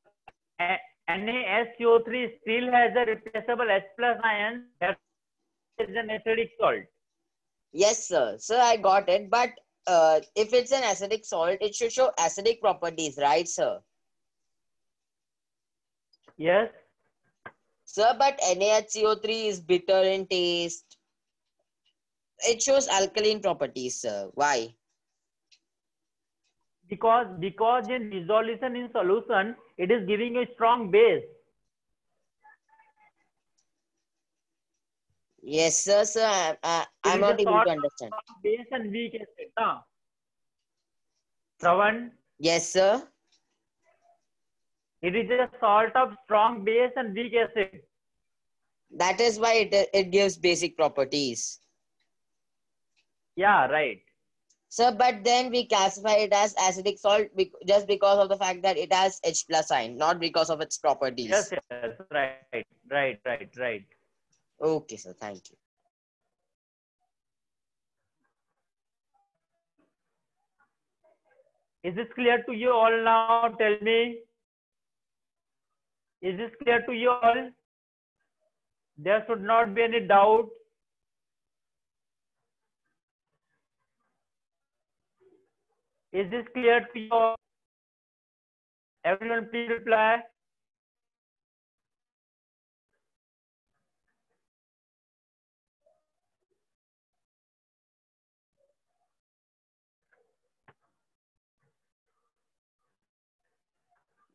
NaSCO3 still has a replaceable H plus ion. That is an acidic salt. Yes, sir. Sir, I got it. But if it's an acidic salt, it should show acidic properties, right, sir? Yes. Sir, but NaHCO3 is bitter in taste. It shows alkaline properties, sir. Why? Because in dissolution in solution, it is giving a strong base. Yes, sir. Sir, I'm not able to understand. Base and weak acid. Na? Shravan? Yes, sir. It is a salt of strong base and weak acid. That is why it gives basic properties. Yeah, right. Sir, but then we classify it as acidic salt just because of the fact that it has H plus sign, not because of its properties. Yes, yes, right. Okay, sir. Thank you. Is this clear to you all now? Tell me. Is this clear to you all? There should not be any doubt. Is this clear to you all? Everyone please reply.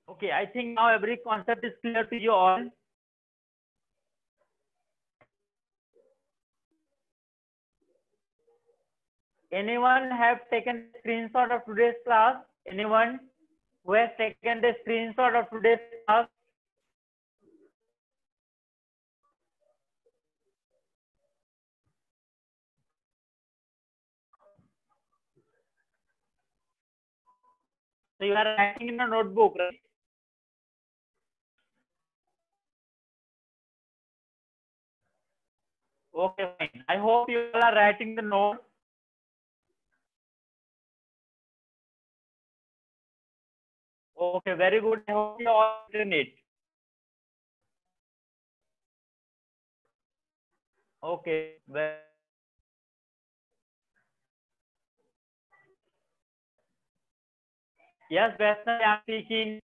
Okay, I think now every concept is clear to you all. Anyone have taken a screenshot of today's class? Anyone who has taken the screenshot of today's class? So you are writing in a notebook, right? Okay, fine. I hope you all are writing the note. Okay, very good. I hope you all written it. Okay, well. Yes, Vaishnavi, I am speaking.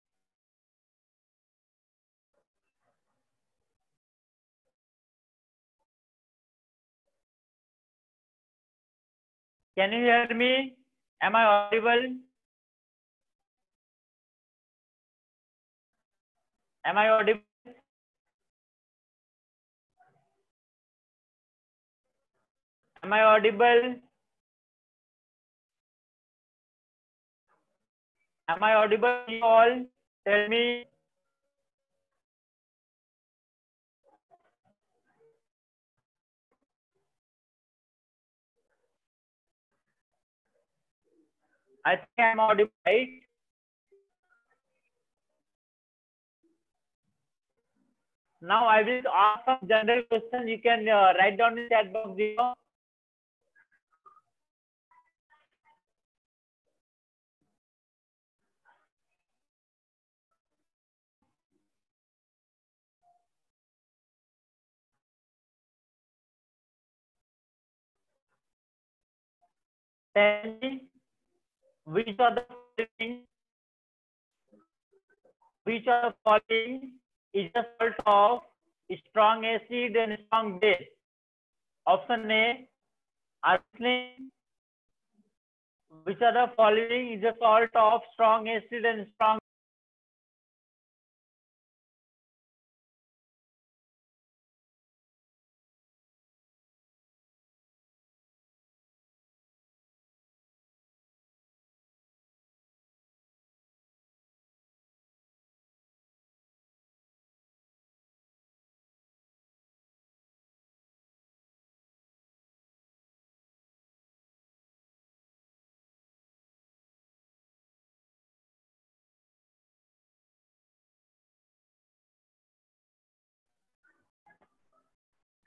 Can you hear me? Am I audible? Am I audible? Am I audible? Am I audible to you all? Tell me. I think I am audible, right? Now I will ask some general question. You can write down in the chat box below. Tell me which of the following is the salt of strong acid and strong base? Option A, arsenic. Which of the following is the salt of strong acid and strong?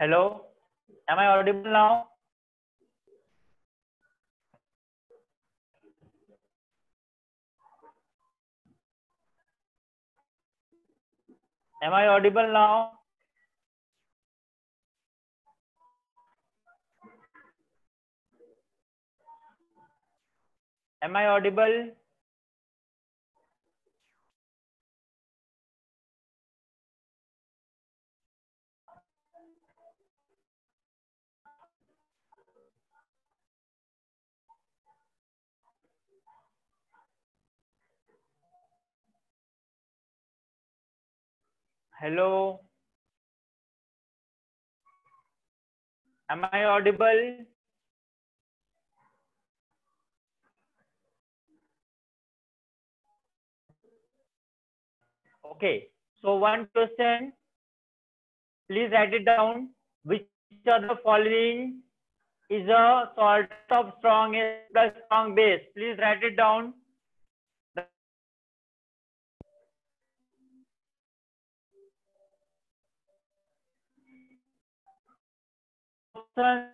Hello, am I audible now? Am I audible now? Am I audible? Hello, am I audible? Okay, so one question, please write it down. Which of the following is a salt of strong acid plus strong base. Please write it down. Option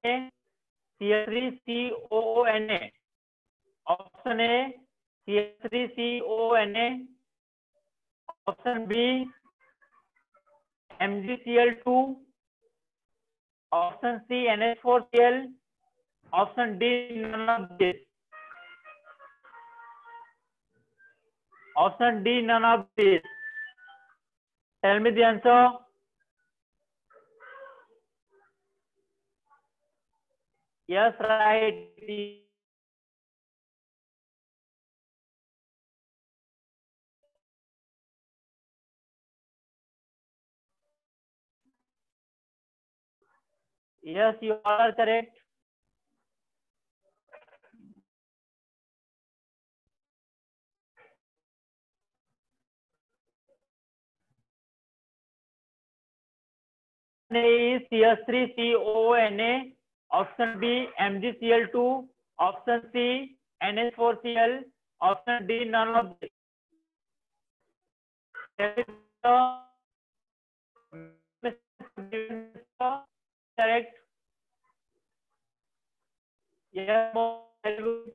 A, CH3COONA. Option A, CH3COONA. Option B, MgCl2. Option C, NH4Cl. Option D, none of this. Option D, none of this. Tell me the answer. Yes, right. Yes, you are correct. A is CH3COONA. Option B, MgCl2. Option C, NH4Cl. Option D, none of this. Correct. Yes, very good.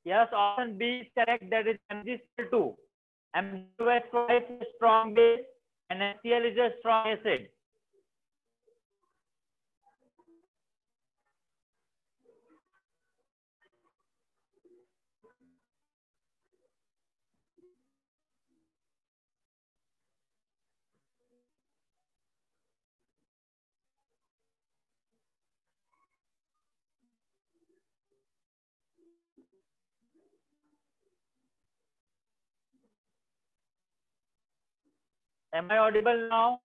Yes, option B is correct. That is MgCl2. MgCl2 is a strong base and HCl is a strong acid. Am I audible now?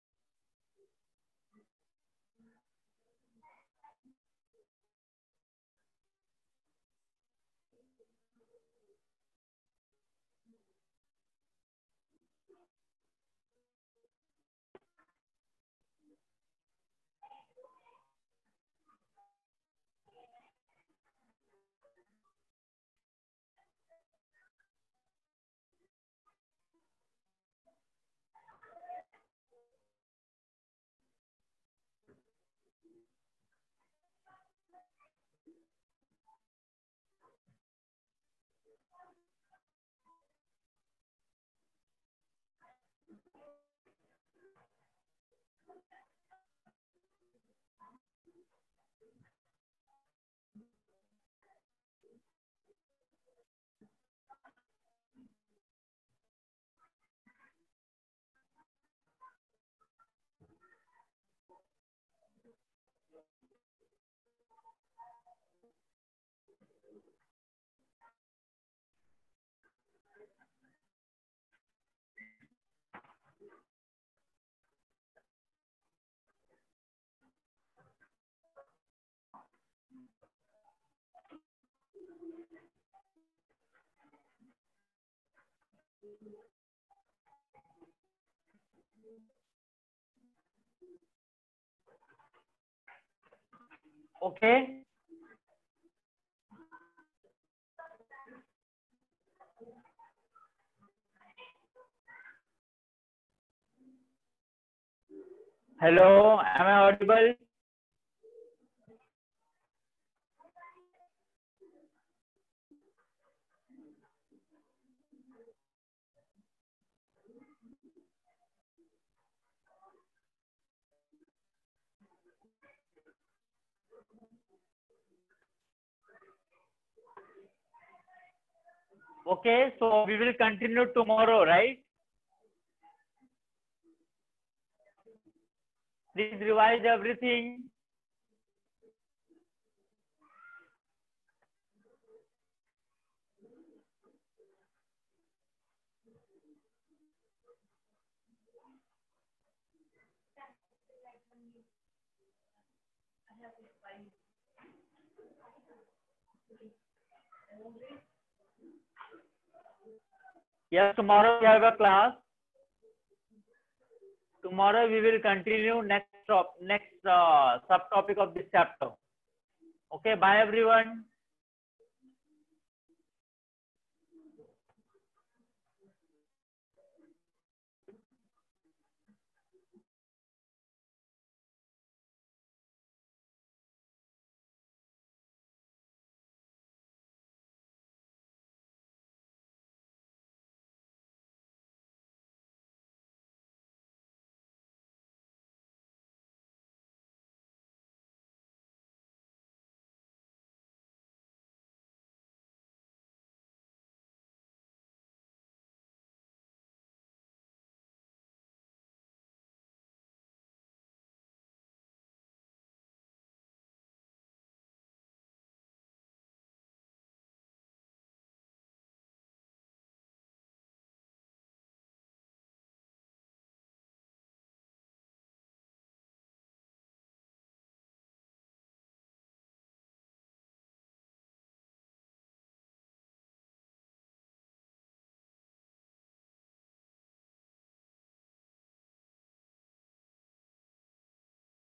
Okay. Hello, am I audible? Okay, so we will continue tomorrow, right? Please revise everything. Yes, tomorrow we have a class. Tomorrow we will continue next subtopic of this chapter. Okay, bye everyone.